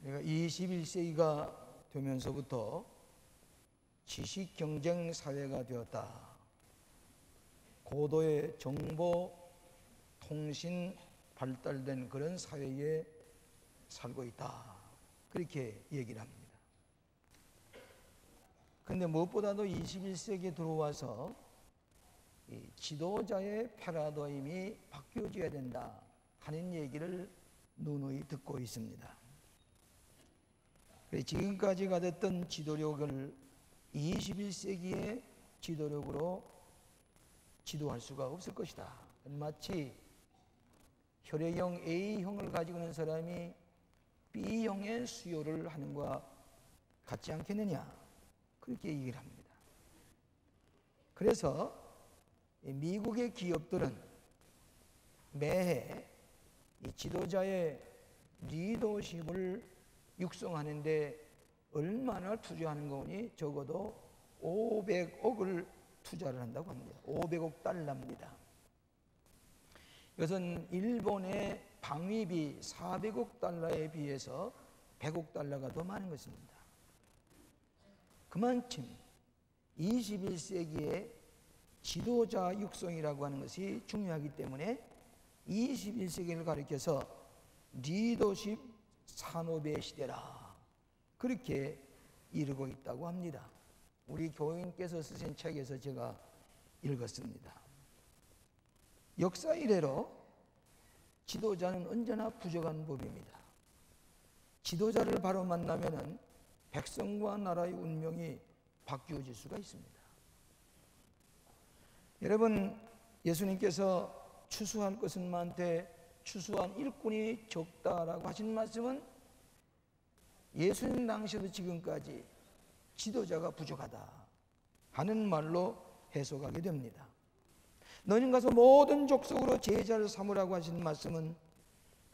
내가 21세기가 되면서부터 지식 경쟁 사회가 되었다. 고도의 정보, 통신 발달된 그런 사회에 살고 있다. 그렇게 얘기를 합니다. 그런데 무엇보다도 21세기에 들어와서 이 지도자의 패러다임이 바뀌어져야 된다 하는 얘기를 누누이 듣고 있습니다. 지금까지 가졌던 지도력을 21세기의 지도력으로 지도할 수가 없을 것이다. 마치 혈액형 A형을 가지고 있는 사람이 B형의 수요를 하는 것과 같지 않겠느냐, 그렇게 얘기를 합니다. 그래서 미국의 기업들은 매해 이 지도자의 리더십을 육성하는 데 얼마나 투자하는 거니? 적어도 500억을 투자를 한다고 합니다. 500억 달러입니다. 이것은 일본의 방위비 400억 달러에 비해서 100억 달러가 더 많은 것입니다. 그만큼 21세기에 지도자 육성이라고 하는 것이 중요하기 때문에 21세기를 가리켜서 리더십 산업의 시대라, 그렇게 이르고 있다고 합니다. 우리 교인께서 쓰신 책에서 제가 읽었습니다. 역사 이래로 지도자는 언제나 부족한 법입니다. 지도자를 바로 만나면은 백성과 나라의 운명이 바뀌어질 수가 있습니다. 여러분, 예수님께서 추수할 것은 많되 추수한 일꾼이 적다라고 하신 말씀은 예수님 당시에도 지금까지 지도자가 부족하다 하는 말로 해석하게 됩니다. 너희는 가서 모든 족속으로 제자를 삼으라고 하신 말씀은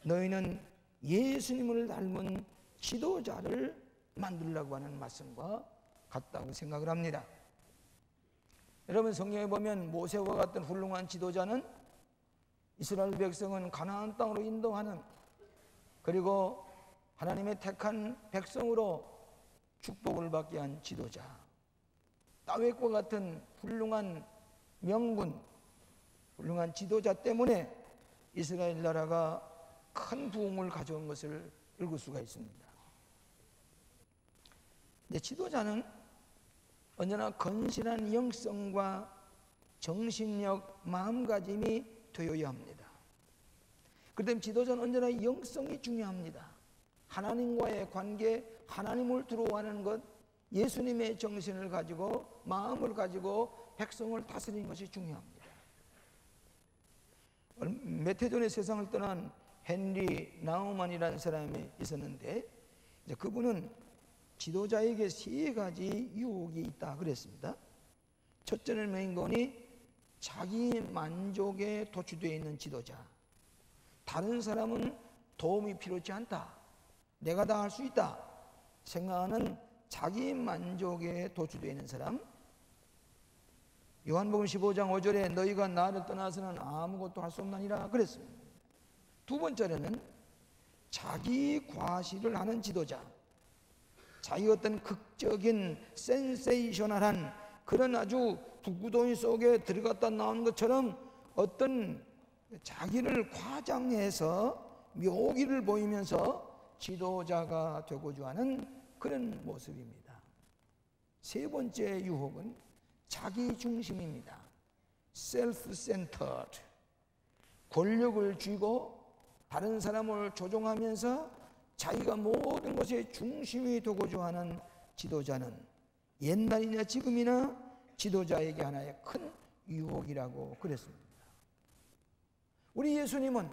너희는 예수님을 닮은 지도자를 만들려고 하는 말씀과 같다고 생각을 합니다. 여러분, 성경에 보면 모세와 같은 훌륭한 지도자는 이스라엘 백성은 가나안 땅으로 인도하는, 그리고 하나님의 택한 백성으로 축복을 받게 한 지도자, 다윗과 같은 훌륭한 명군, 훌륭한 지도자 때문에 이스라엘 나라가 큰 부흥을 가져온 것을 읽을 수가 있습니다. 근데 지도자는 언제나 건실한 영성과 정신력, 마음가짐이 되어야 합니다. 그렇다면 지도자는 언제나 영성이 중요합니다. 하나님과의 관계, 하나님을 두려워하는 것, 예수님의 정신을 가지고 마음을 가지고 백성을 다스리는 것이 중요합니다. 몇 해 전에 세상을 떠난 헨리 나우만이라는 사람이 있었는데, 이제 그분은 지도자에게 세 가지 유혹이 있다 그랬습니다. 첫째는 뭐니? 자기 만족에 도취되어 있는 지도자. 다른 사람은 도움이 필요치 않다, 내가 다 할 수 있다 생각하는 자기 만족에 도취되어 있는 사람. 요한복음 15장 5절에 너희가 나를 떠나서는 아무것도 할 수 없나니라 그랬습니다. 두 번째로는 자기 과시를 하는 지도자. 자기 어떤 극적인 센세이셔널한 그런 아주 북구동이 속에 들어갔다 나오는 것처럼 어떤 자기를 과장해서 묘기를 보이면서 지도자가 되고자 하는 그런 모습입니다. 세 번째 유혹은 자기 중심입니다. self-centered. 권력을 쥐고 다른 사람을 조종하면서 자기가 모든 것의 중심이 되고자 하는 지도자는 옛날이나 지금이나 지도자에게 하나의 큰 유혹이라고 그랬습니다. 우리 예수님은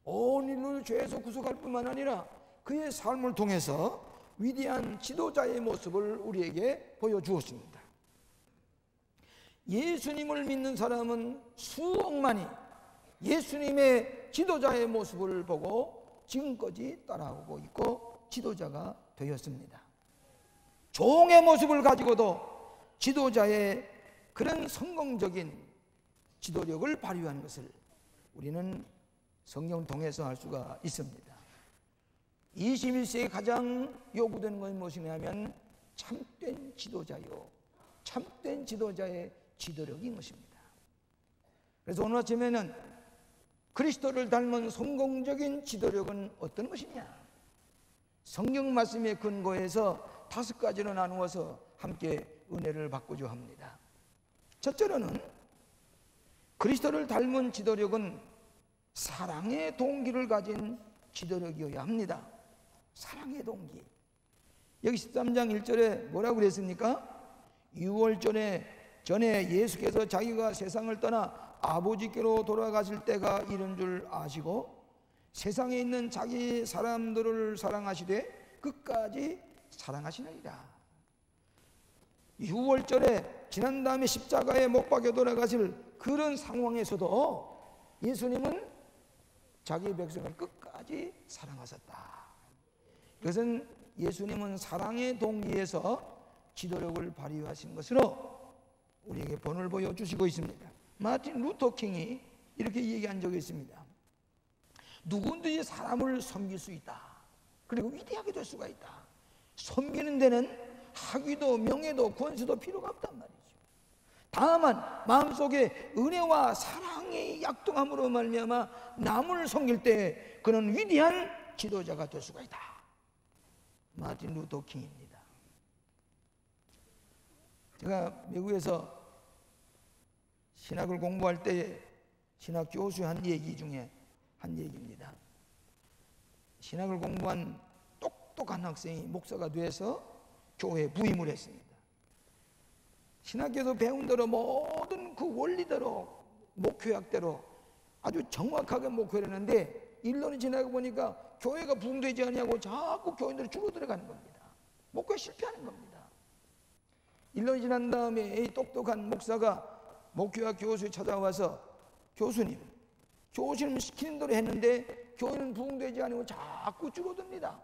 온 인류를 죄에서 구속할 뿐만 아니라 그의 삶을 통해서 위대한 지도자의 모습을 우리에게 보여주었습니다. 예수님을 믿는 사람은 수억만이 예수님의 지도자의 모습을 보고 지금까지 따라오고 있고 지도자가 되었습니다. 종의 모습을 가지고도 지도자의 그런 성공적인 지도력을 발휘하는 것을 우리는 성경을 통해서 알 수가 있습니다. 21세기에 가장 요구되는 것이 무엇이냐면 참된 지도자요, 참된 지도자의 지도력인 것입니다. 그래서 오늘 아침에는 그리스도를 닮은 성공적인 지도력은 어떤 것이냐, 성경 말씀에 근거해서 5가지로 나누어서 함께 은혜를 받고자 합니다. 첫째로는 그리스도를 닮은 지도력은 사랑의 동기를 가진 지도력이어야 합니다. 사랑의 동기. 여기 13장 1절에 뭐라고 그랬습니까? 6월 전에 예수께서 자기가 세상을 떠나 아버지께로 돌아가실 때가 이른 줄 아시고 세상에 있는 자기 사람들을 사랑하시되 끝까지 사랑하시느니라. 6월절에 지난 다음에 십자가에 못 박혀 돌아가실 그런 상황에서도 예수님은 자기 백성을 끝까지 사랑하셨다. 이것은 예수님은 사랑의 동기에서 지도력을 발휘하신 것으로 우리에게 본을 보여주시고 있습니다. 마틴 루터 킹이 이렇게 얘기한 적이 있습니다. 누구든지 사람을 섬길 수 있다. 그리고 위대하게 될 수가 있다. 섬기는 데는 학위도 명예도 권수도 필요가 없단 말이죠. 다만 마음속에 은혜와 사랑의 약동함으로 말미암아 남을 섬길 때 그는 위대한 지도자가 될 수가 있다. 마틴 루터 킹입니다. 제가 미국에서 신학을 공부할 때 신학 교수 한 얘기 중에 한 얘기입니다. 신학을 공부한 똑똑한 학생이 목사가 돼서 교회에 부임을 했습니다. 신학교에서 배운 대로 모든 그 원리대로 목회학대로 아주 정확하게 목회를 했는데 1년이 지나고 보니까 교회가 부흥되지 않냐고 자꾸 교인들이 줄어들어가는 겁니다. 목회 실패하는 겁니다. 1년이 지난 다음에 이 똑똑한 목사가 목회학 교수에 찾아와서 교수님 시키는 대로 했는데 교회는 부흥되지 않고 자꾸 줄어듭니다.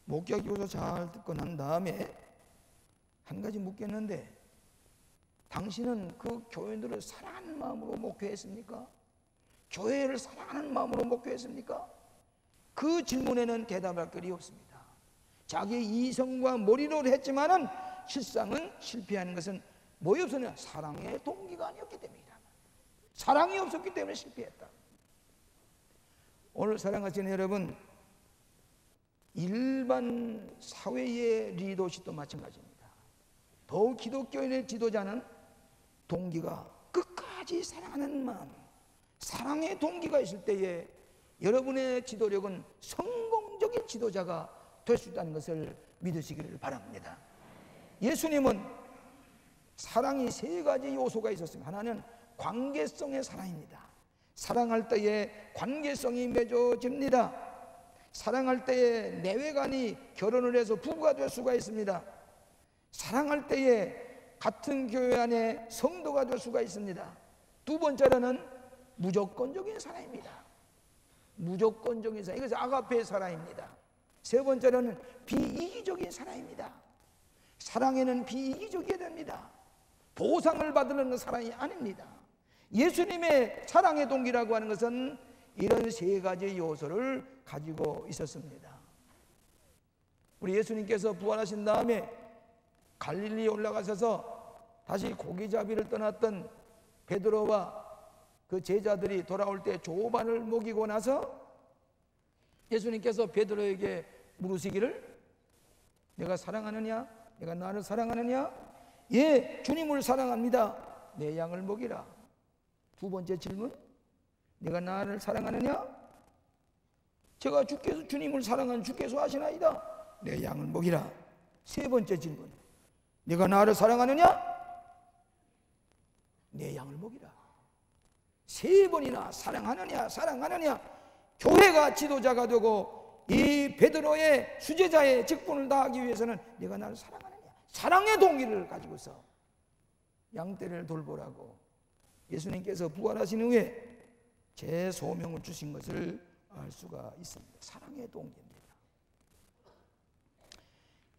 목회학 교수 잘 듣고 난 다음에 한 가지 묻겠는데 당신은 그 교인들을 사랑하는 마음으로 목회했습니까? 교회를 사랑하는 마음으로 목회했습니까? 그 질문에는 대답할 것이 없습니다. 자기 이성과 머리로 했지만은 실상은 실패하는 것은 뭐에 없었냐? 사랑의 동기가 아니었기 때문이다. 사랑이 없었기 때문에 실패했다. 오늘 사랑하시는 여러분, 일반 사회의 리더십도 마찬가지입니다. 더욱 기독교인의 지도자는 동기가 끝까지 사랑하는 마음, 사랑의 동기가 있을 때에 여러분의 지도력은 성공적인 지도자가 될 수 있다는 것을 믿으시기를 바랍니다. 예수님은 사랑이 3가지 요소가 있었습니다. 하나는 관계성의 사랑입니다. 사랑할 때에 관계성이 맺어집니다. 사랑할 때에 내외간이 결혼을 해서 부부가 될 수가 있습니다. 사랑할 때에 같은 교회 안에 성도가 될 수가 있습니다. 2번째로는 무조건적인 사랑입니다. 무조건적인 사랑, 이것은 아가페의 사랑입니다. 3번째로는 비이기적인 사랑입니다. 사랑에는 비이기적이어야 됩니다. 보상을 받으려는 사랑이 아닙니다. 예수님의 사랑의 동기라고 하는 것은 이런 3가지 요소를 가지고 있었습니다. 우리 예수님께서 부활하신 다음에 갈릴리에 올라가셔서 다시 고기잡이를 떠났던 베드로와 그 제자들이 돌아올 때 조반을 먹이고 나서 예수님께서 베드로에게 물으시기를 내가 사랑하느냐? 내가 나를 사랑하느냐? 예, 주님을 사랑합니다. 내 양을 먹이라. 2번째 질문, 내가 나를 사랑하느냐? 제가 주께서 주님을 사랑한 주께서 하시나이다. 내 양을 먹이라. 3번째 질문, 내가 나를 사랑하느냐? 내 양을 먹이라. 3번이나 사랑하느냐. 교회가 지도자가 되고 이 베드로의 수제자의 직분을 다하기 위해서는 내가 나를 사랑하느냐, 사랑의 동기를 가지고서 양떼를 돌보라고 예수님께서 부활하신 후에 제 소명을 주신 것을 알 수가 있습니다. 사랑의 동기입니다.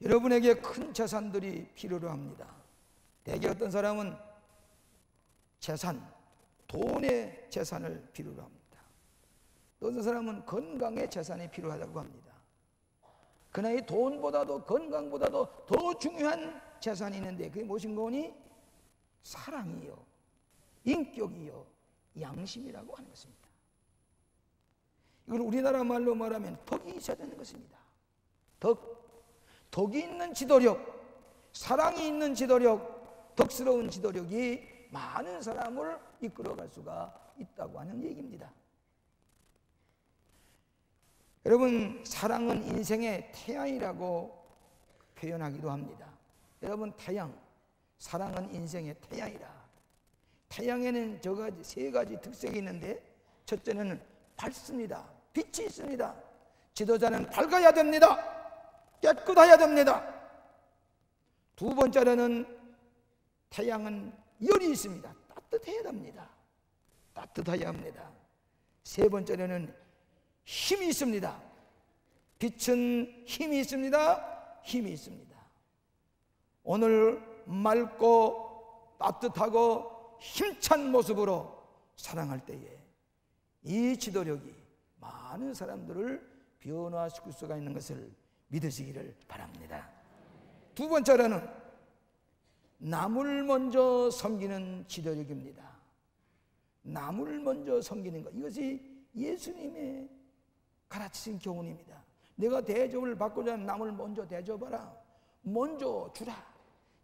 여러분에게 큰 재산들이 필요로 합니다. 대개 어떤 사람은 재산, 돈의 재산을 필요로 합니다. 또 어떤 사람은 건강에 재산이 필요하다고 합니다. 그러나 이 돈보다도 건강보다도 더 중요한 재산이 있는데 그게 무엇인 거니? 사랑이요, 인격이요, 양심이라고 하는 것입니다. 이걸 우리나라 말로 말하면 덕이 있어야 되는 것입니다. 덕이 있는 지도력, 사랑이 있는 지도력, 덕스러운 지도력이 많은 사람을 이끌어갈 수가 있다고 하는 얘기입니다. 여러분, 사랑은 인생의 태양이라고 표현하기도 합니다. 여러분, 태양, 사랑은 인생의 태양이라. 태양에는 세 가지 특색이 있는데, 첫째는 밝습니다. 빛이 있습니다. 지도자는 밝아야 됩니다. 깨끗해야 됩니다. 두 번째로는 태양은 열이 있습니다. 따뜻해야 됩니다. 따뜻해야 합니다. 세 번째로는 힘이 있습니다. 빛은 힘이 있습니다. 힘이 있습니다. 오늘 맑고 따뜻하고 힘찬 모습으로 사랑할 때에 이 지도력이 많은 사람들을 변화시킬 수가 있는 것을 믿으시기를 바랍니다. 두 번째로는 남을 먼저 섬기는 지도력입니다. 남을 먼저 섬기는 것, 이것이 예수님의 가르치신 교훈입니다. 내가 대접을 받고자 하면 남을 먼저 대접하라. 먼저 주라.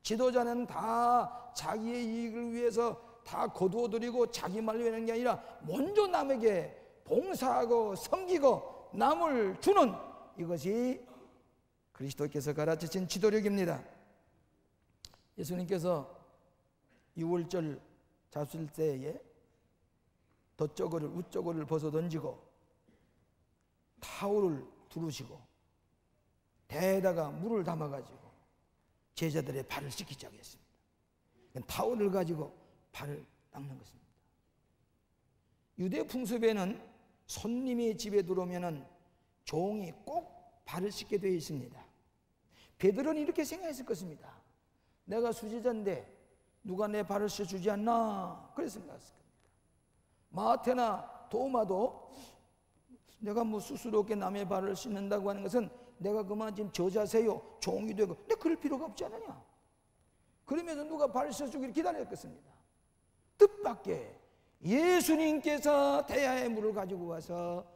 지도자는 다 자기의 이익을 위해서 다 거두어들이고 자기만 위하는 게 아니라 먼저 남에게 봉사하고 섬기고 남을 주는, 이것이 그리스도께서 가르치신 지도력입니다. 예수님께서 유월절 잡술 때에 덧저고를 웃저고를 벗어 던지고 타올을 두르시고 대에다가 물을 담아가지고 제자들의 발을 씻기자고 했습니다. 타올을 가지고 발을 닦는 것입니다. 유대 풍습에는 손님이 집에 들어오면 종이 꼭 발을 씻게 되어 있습니다. 베드로는 이렇게 생각했을 것입니다. 내가 수지자인데 누가 내 발을 씻어주지 않나, 그래서 생각했을 겁니다. 마태나 도마도 내가 뭐 스스롭게 남의 발을 씻는다고 하는 것은 내가 그만 지금 저자세요, 종이 되고, 근데 그럴 필요가 없지 않느냐. 그러면서 누가 발을 씻어주기를 기다렸겠습니다. 뜻밖의 예수님께서 대야의 물을 가지고 와서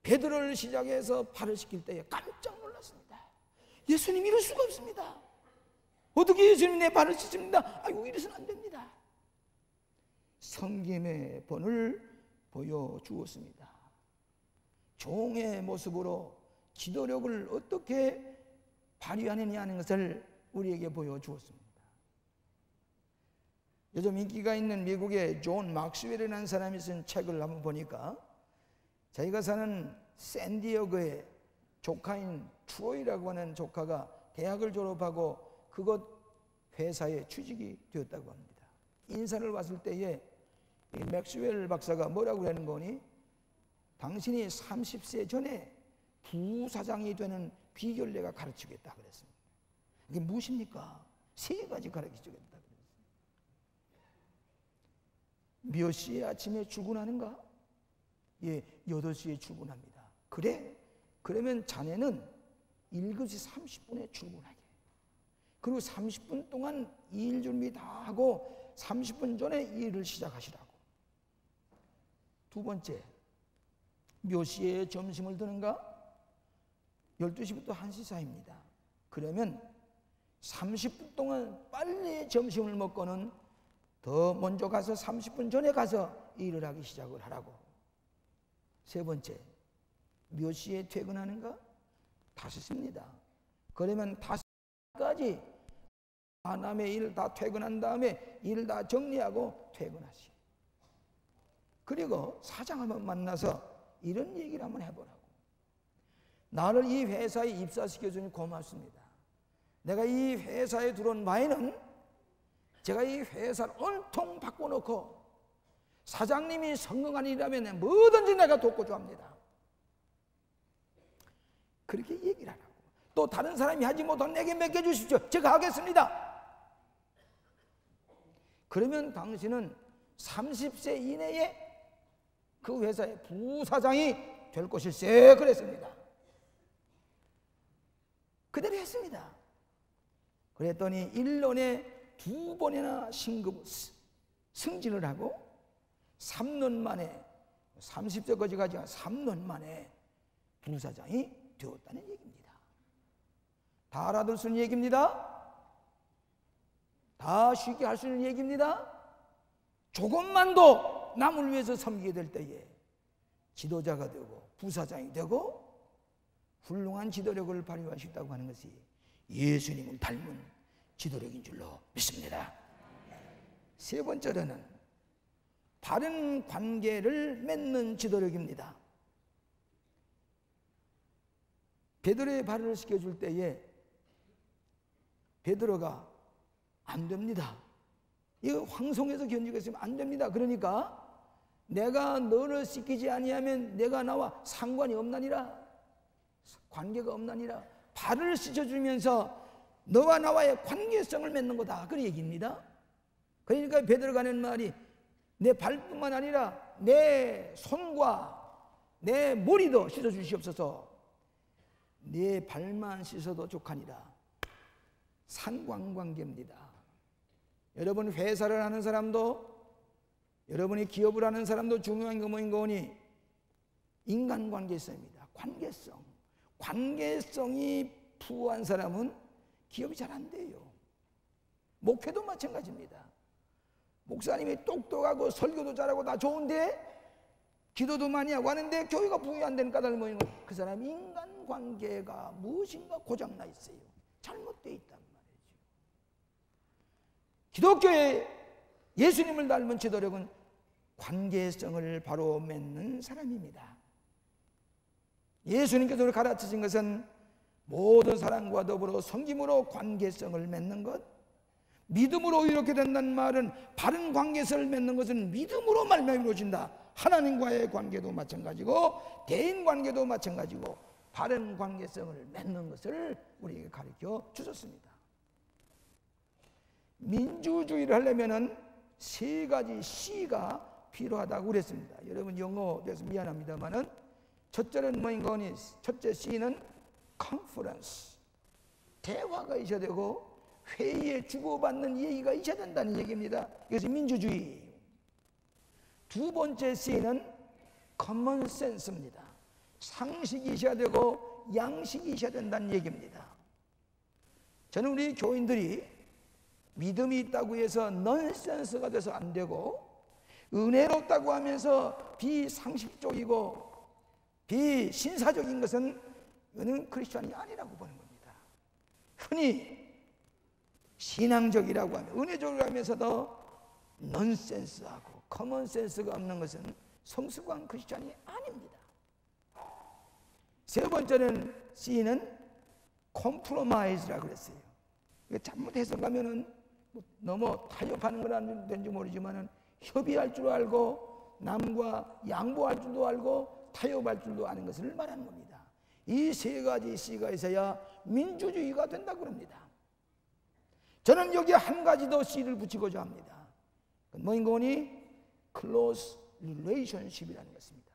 베드로를 시작해서 발을 씻길 때에 깜짝 놀랐습니다. 예수님 이럴 수가 없습니다. 어떻게 예수님 내 발을 씻습니다? 아이고, 이래서는 안 됩니다. 섬김의 본을 보여주었습니다. 종의 모습으로 지도력을 어떻게 발휘하느냐 하는 것을 우리에게 보여주었습니다. 요즘 인기가 있는 미국의 존 막스웰이라는 사람이 쓴 책을 한번 보니까 자기가 사는 샌디에고의 조카인 트로이라고 하는 조카가 대학을 졸업하고 그것 회사에 취직이 되었다고 합니다. 인사를 왔을 때에 이 맥스웰 박사가 뭐라고 하는 거니? 당신이 30세 전에 부사장이 되는 비결 내가 가르치겠다 그랬습니다. 이게 무엇입니까? 세 가지 가르치겠다 그랬습니다. 몇 시에 아침에 출근하는가? 예, 8시에 출근합니다. 그래? 그러면 자네는 7시 30분에 출근하게. 그리고 30분 동안 일 준비 다 하고 30분 전에 일을 시작하시라고. 두 번째, 몇 시에 점심을 드는가? 12시부터 1시 사이입니다. 그러면 30분 동안 빨리 점심을 먹고는 더 먼저 가서 30분 전에 가서 일을 하기 시작을 하라고. 세 번째, 몇 시에 퇴근하는가? 5시입니다. 그러면 5시까지 남의 일 다 퇴근한 다음에 일 다 정리하고 퇴근하시. 그리고 사장 한번 만나서 이런 얘기를 한번 해보라고. 나를 이 회사에 입사시켜주니 고맙습니다. 내가 이 회사에 들어온 바에는 제가 이 회사를 온통 바꿔놓고 사장님이 성공한 일이라면 뭐든지 내가 돕고자 합니다. 그렇게 얘기를 하라고. 또 다른 사람이 하지 못한 내게 맡겨주십시오. 제가 하겠습니다. 그러면 당신은 30세 이내에 그 회사의 부사장이 될 것일세 그랬습니다. 그대로 했습니다. 그랬더니 1년에 2번이나 신급 승진을 하고 3년 만에 30세까지 가지고 3년 만에 부사장이 되었다는 얘기입니다. 다 알아들 수 있는 얘기입니다. 다 쉽게 할 수 있는 얘기입니다. 조금만 더 남을 위해서 섬기게 될 때에 지도자가 되고 부사장이 되고 훌륭한 지도력을 발휘할 수 있다고 하는 것이 예수님을 닮은 지도력인 줄로 믿습니다. 세 번째로는 바른 관계를 맺는 지도력입니다. 베드로의 발을 씻겨줄 때에 베드로가 안 됩니다. 이거 황송해서 견디고 있으면 안 됩니다. 그러니까 내가 너를 씻기지 아니하면 내가 나와 상관이 없나니라, 관계가 없나니라. 발을 씻어주면서 너와 나와의 관계성을 맺는 거다, 그 얘기입니다. 그러니까 베드로가 하는 말이 내 발뿐만 아니라 내 손과 내 머리도 씻어주시옵소서. 내 발만 씻어도 족하니라. 상관관계입니다. 여러분 회사를 하는 사람도, 여러분이 기업을 하는 사람도 중요한 거 뭐인 거니? 인간관계성입니다. 관계성. 관계성이 부한 사람은 기업이 잘 안 돼요. 목회도 마찬가지입니다. 목사님이 똑똑하고 설교도 잘하고 다 좋은데 기도도 많이 하고 하는데 교회가 부흥이 안 되는 까닭은 뭐인 거? 그 사람 인간관계가 무엇인가 고장나 있어요. 잘못되어 있단 말이죠. 기독교의 예수님을 닮은 지도력은 관계성을 바로 맺는 사람입니다. 예수님께서 우리를 가르치신 것은 모든 사람과 더불어 섬김으로 관계성을 맺는 것, 믿음으로 이렇게 된다는 말은 바른 관계성을 맺는 것은 믿음으로 말미암아 이루어진다. 하나님과의 관계도 마찬가지고 대인 관계도 마찬가지고 바른 관계성을 맺는 것을 우리에게 가르쳐 주셨습니다. 민주주의를 하려면은 세 가지 C가 필요하다고 그랬습니다. 여러분 영어에서 미안합니다만은 첫째는 뭐인 거니? 첫째 C는 컨퍼런스, 대화가 있어야 되고 회의에 주고받는 얘기가 있어야 된다는 얘기입니다. 이것이 민주주의. 두 번째 C는 커먼 센스입니다. 상식이 있어야 되고 양식이 있어야 된다는 얘기입니다. 저는 우리 교인들이 믿음이 있다고 해서 넌센스가 돼서 안 되고 은혜롭다고 하면서 비상식적이고 비신사적인 것은 이거는 크리스천이 아니라고 보는 겁니다. 흔히 신앙적이라고 하면 은혜적이라고 하면서도 넌센스하고 커먼센스가 없는 것은 성숙한 크리스천이 아닙니다. 세 번째는 C는 컴프로마이즈라고 그랬어요. 이거 잘못 해석하면은 너무 타협하는 건 된지 모르지만은 협의할 줄 알고 남과 양보할 줄도 알고 타협할 줄도 아는 것을 말하는 겁니다. 이 세 가지 C가 있어야 민주주의가 된다고 합니다. 저는 여기 한 가지 더 C를 붙이고자 합니다. 뭐인 거니? Close relationship이라는 것입니다.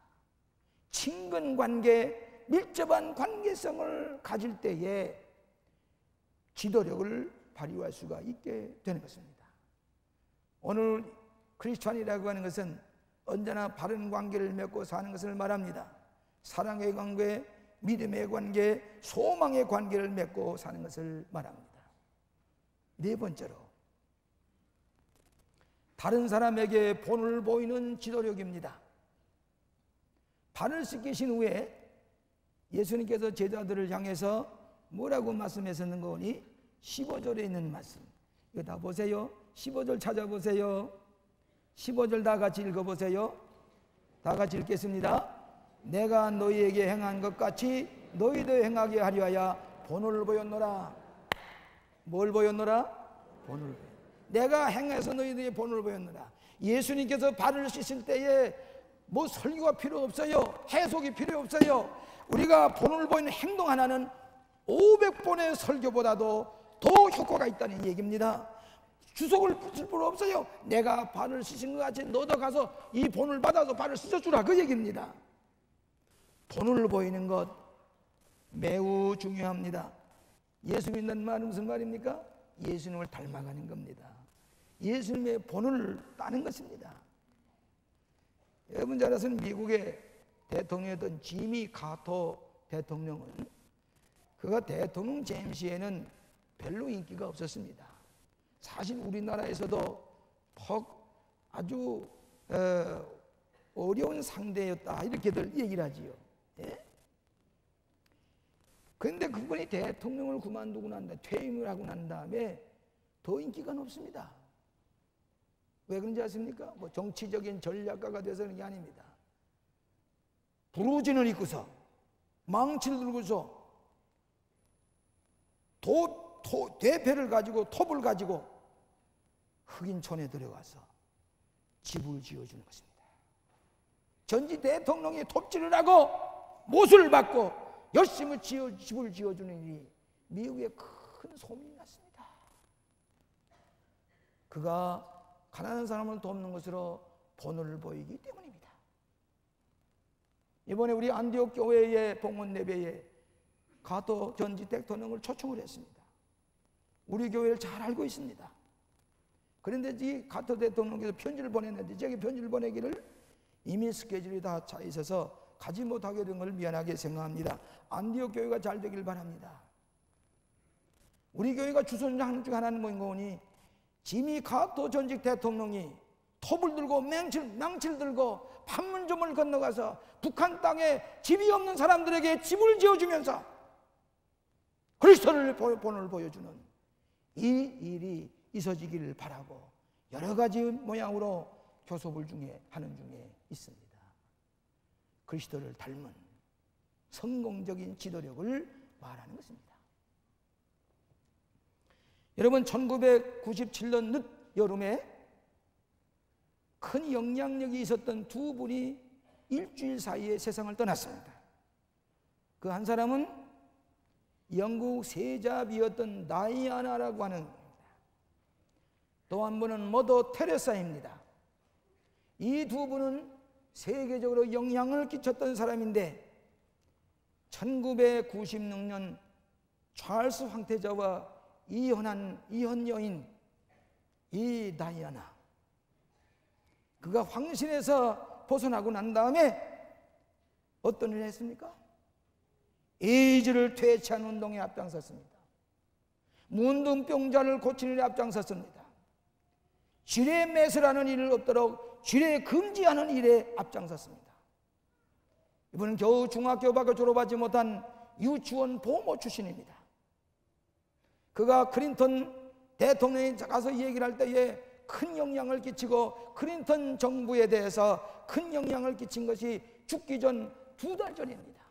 친근 관계, 밀접한 관계성을 가질 때에 지도력을 발휘할 수가 있게 되는 것입니다. 오늘 크리스찬이라고 하는 것은 언제나 바른 관계를 맺고 사는 것을 말합니다. 사랑의 관계, 믿음의 관계, 소망의 관계를 맺고 사는 것을 말합니다. 네 번째로 다른 사람에게 본을 보이는 지도력입니다. 발을 씻기신 후에 예수님께서 제자들을 향해서 뭐라고 말씀하셨는 거니? 15절에 있는 말씀. 이거 다 보세요. 15절 찾아보세요. 15절 다 같이 읽어보세요. 다 같이 읽겠습니다. 내가 너희에게 행한 것 같이 너희도 행하게 하려 하여 본을 보였노라. 뭘 보였노라? 본을 보였노라. 내가 행해서 너희들에게 본을 보였노라. 예수님께서 발을 씻을 때에 뭐 설교가 필요 없어요. 해석이 필요 없어요. 우리가 본을 보이는 행동 하나는 500번의 설교보다도 더 효과가 있다는 얘기입니다. 주석을 붙일 필요 없어요. 내가 발을 씻은 것 같이 너도 가서 이 본을 받아서 발을 씻어주라, 그 얘기입니다. 본을 보이는 것 매우 중요합니다. 예수 믿는 말은 무슨 말입니까? 예수님을 닮아가는 겁니다. 예수님의 본을 따는 것입니다. 여러분 잘 아시는 미국의 대통령이었던 지미 카터 대통령은 그가 대통령 잼시에는 별로 인기가 없었습니다. 사실 우리나라에서도 아주 어려운 상대였다, 이렇게들 얘기를 하지요. 예? 그런데 그분이 대통령을 그만두고 난 다음에, 퇴임을 하고 난 다음에 더 인기가 높습니다. 왜 그런지 아십니까? 뭐 정치적인 전략가가 돼서는 게 아닙니다. 부르짖을 입고서 망치를 들고서 대패를 가지고 톱을 가지고 흑인촌에 들어가서 집을 지어주는 것입니다. 전직 대통령이 톱질을 하고 못을 받고 열심히 집을 지어주는 일이 미국에 큰 소문이 났습니다. 그가 가난한 사람을 돕는 것으로 본을 보이기 때문입니다. 이번에 우리 안디옥 교회의 봉헌 예배에 카터 전직 대통령을 초청을 했습니다. 우리 교회를 잘 알고 있습니다. 그런데 이 카터 대통령께서 편지를 보냈는데 제게 편지를 보내기를 이미 스케줄이 다 차 있어서 가지 못하게 된 걸 미안하게 생각합니다. 안디옥 교회가 잘 되길 바랍니다. 우리 교회가 주선장 중 하나는 뭔가 보니 지미 카터 전직 대통령이 톱을 들고 망치를 들고 판문점을 건너가서 북한 땅에 집이 없는 사람들에게 집을 지어주면서 그리스도를 본을 보여주는 이 일이 있어지기를 바라고 여러 가지 모양으로 교섭을 하는 중에 있습니다. 그리스도를 닮은 성공적인 지도력을 말하는 것입니다. 여러분 1997년 늦 여름에 큰 영향력이 있었던 두 분이 일주일 사이에 세상을 떠났습니다. 그 한 사람은 영국 세자비였던 다이아나라고 하는 겁니다. 또 한 분은 머더 테레사입니다. 이 두 분은 세계적으로 영향을 끼쳤던 사람인데 1996년 찰스 황태자와 이혼 여인 이 다이아나, 그가 황실에서 벗어나고 난 다음에 어떤 일을 했습니까? 에이즈를 퇴치하는 운동에 앞장섰습니다. 문둥병자를 고치는 일에 앞장섰습니다. 쥐레 매설하는 일을 없도록 쥐레 금지하는 일에 앞장섰습니다. 이분은 겨우 중학교밖에 졸업하지 못한 유치원 보모 출신입니다. 그가 클린턴 대통령이 가서 얘기를 할 때에 큰 영향을 끼치고 클린턴 정부에 대해서 큰 영향을 끼친 것이 죽기 전 2달 전입니다.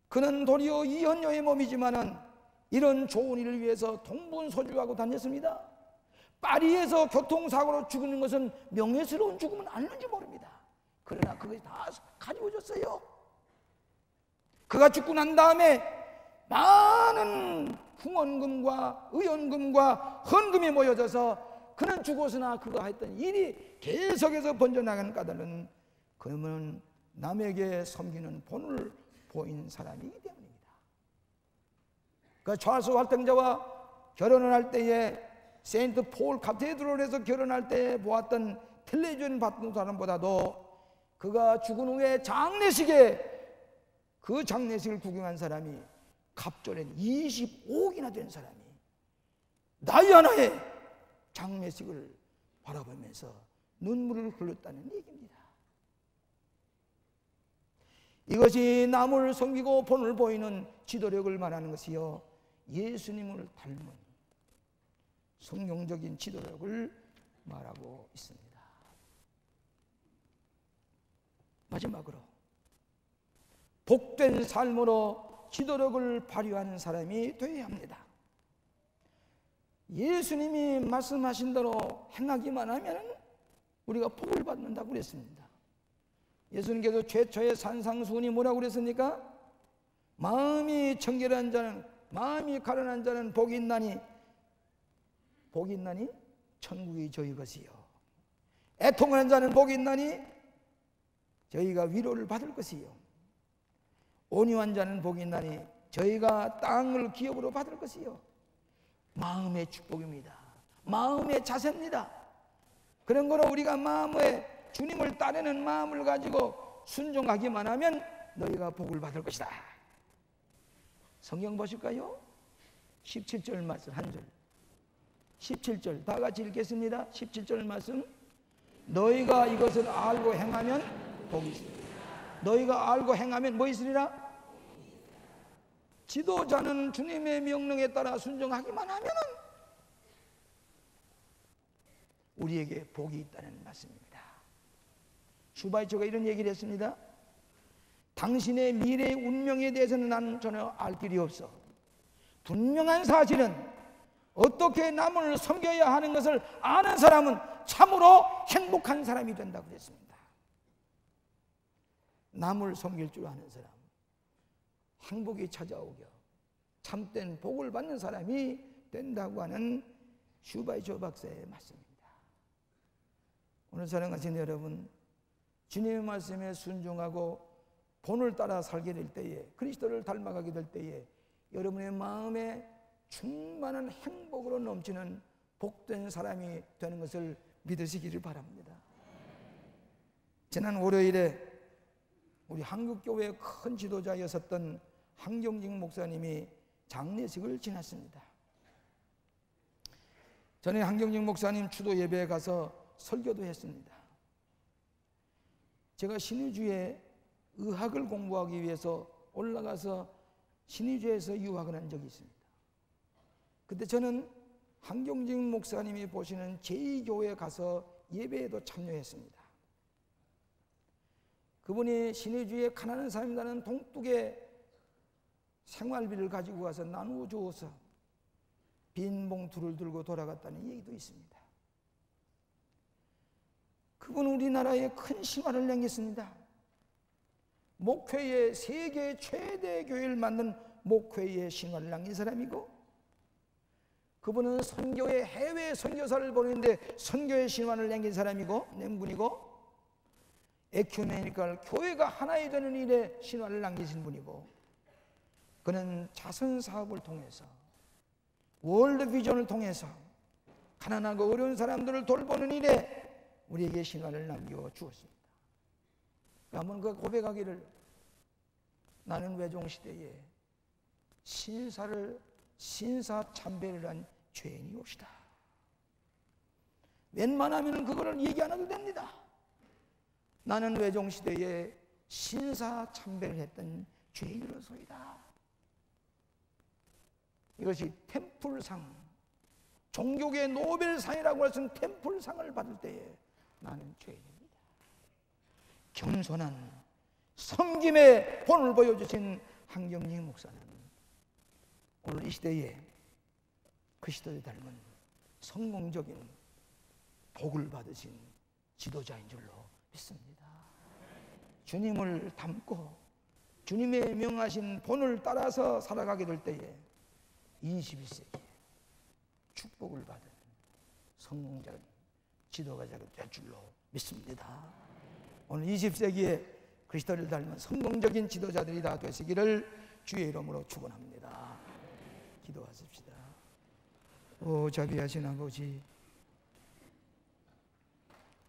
그는 도리어 이혼녀의 몸이지만은 이런 좋은 일을 위해서 동분서주하고 다녔습니다. 파리에서 교통사고로 죽는 것은 명예스러운 죽음은 아닌지 모릅니다. 그러나 그것이 다 가지고 졌어요. 그가 죽고 난 다음에 많은 후원금과 의원금과 헌금이 모여져서 그는 죽었으나 그가 했던 일이 계속해서 번져나가는 까닭은 그는 남에게 섬기는 본을 보인 사람이기 때문입니다. 그 찰스 활동자와 결혼을 할 때에 세인트 폴 카테드럴에서 결혼할 때 보았던 텔레비전 봤던 사람보다도 그가 죽은 후에 그 장례식을 구경한 사람이 갑절엔 25억이나 된 사람이 다이아나의 장례식을 바라보면서 눈물을 흘렸다는 얘기입니다. 이것이 남을 섬기고 본을 보이는 지도력을 말하는 것이요, 예수님을 닮은 성경적인 지도력을 말하고 있습니다. 마지막으로 복된 삶으로 지도력을 발휘하는 사람이 되어야 합니다. 예수님이 말씀하신 대로 행하기만 하면 우리가 복을 받는다고 그랬습니다. 예수님께서 최초의 산상수훈이 뭐라고 그랬습니까? 마음이 청결한 자는, 마음이 가련한 자는 복이 있나니 복이 있나니 천국이 저희 것이요. 애통하는 자는 복이 있나니 저희가 위로를 받을 것이요. 온유한 자는 복이 있나니 저희가 땅을 기업으로 받을 것이요. 마음의 축복입니다. 마음의 자세입니다. 그런 거로 우리가 마음에 주님을 따르는 마음을 가지고 순종하기만 하면 너희가 복을 받을 것이다. 성경 보실까요? 17절 말씀 한 절. 17절 다 같이 읽겠습니다. 17절 말씀. 너희가 이것을 알고 행하면 복이 있으리라. 너희가 알고 행하면 뭐 있으리라? 지도자는 주님의 명령에 따라 순종하기만 하면 우리에게 복이 있다는 말씀입니다. 슈바이처가 이런 얘기를 했습니다. 당신의 미래의 운명에 대해서는 나는 전혀 알 길이 없어. 분명한 사실은 어떻게 남을 섬겨야 하는 것을 아는 사람은 참으로 행복한 사람이 된다고 그랬습니다. 남을 섬길 줄 아는 사람, 행복이 찾아오겨 참된 복을 받는 사람이 된다고 하는 슈바이처 박사의 말씀입니다. 오늘 사랑하신 여러분, 주님의 말씀에 순종하고 본을 따라 살게 될 때에, 그리스도를 닮아가게 될 때에 여러분의 마음에 충만한 행복으로 넘치는 복된 사람이 되는 것을 믿으시기를 바랍니다. 지난 월요일에 우리 한국교회의 큰 지도자였었던 한경직 목사님이 장례식을 지냈습니다. 전에 한경직 목사님 추도 예배에 가서 설교도 했습니다. 제가 신의주에 의학을 공부하기 위해서 올라가서 신의주에서 유학을 한 적이 있습니다. 그때 저는 한경직 목사님이 보시는 제2교회에 가서 예배에도 참여했습니다. 그분이 신의주에 가난한 사람이라는 동뚝에 생활비를 가지고 가서 나누어 주어서 빈 봉투를 들고 돌아갔다는 얘기도 있습니다. 그분은 우리나라에 큰 신화를 남겼습니다. 목회의 세계 최대 교회를 만든 목회의 신화를 남긴 사람이고, 그분은 선교의 해외 선교사를 보내는데 선교의 신화를 남긴 사람이고, 낸 분이고, 에큐메니컬 교회가 하나이 되는 일에 신화를 남기신 분이고, 그는 자선 사업을 통해서, 월드 비전을 통해서 가난하고 어려운 사람들을 돌보는 일에 우리에게 신화를 남겨 주었습니다. 한번 그 고백하기를, 나는 외종시대에 신사참배를 한 죄인이옵시다. 웬만하면 그거를 얘기 안 해도 됩니다. 나는 외종시대에 신사참배를 했던 죄인으로서이다. 이것이 템플상, 종교계 노벨상이라고 할 수 있는 템플상을 받을 때에 나는 죄인입니다. 겸손한 섬김의 본을 보여주신 한경직 목사는 오늘 이 시대에 그리스도를 닮은 성공적인 복을 받으신 지도자인 줄로 믿습니다. 주님을 닮고 주님의 명하신 본을 따라서 살아가게 될 때에 21세기에 축복을 받은 성공적인 지도자가 될 줄로 믿습니다. 오늘 20세기에 그리스도를 닮은 성공적인 지도자들이 다 되시기를 주의 이름으로 축원합니다. 기도하십시다. 오 자비하신 아버지,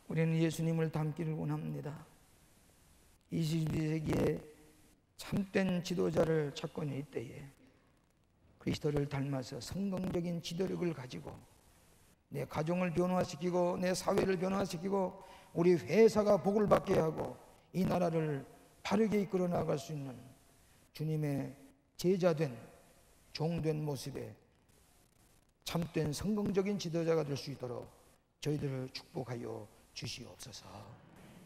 우리는 예수님을 닮기를 원합니다. 21세기에 참된 지도자를 찾고 있는 이때에 그리스도를 닮아서 성공적인 지도력을 가지고 내 가정을 변화시키고 내 사회를 변화시키고 우리 회사가 복을 받게 하고 이 나라를 바르게 이끌어 나갈 수 있는 주님의 제자된 종된 모습에 참된 성공적인 지도자가 될 수 있도록 저희들을 축복하여 주시옵소서.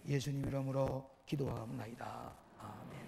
예수님 이름으로 기도하옵나이다. 아멘.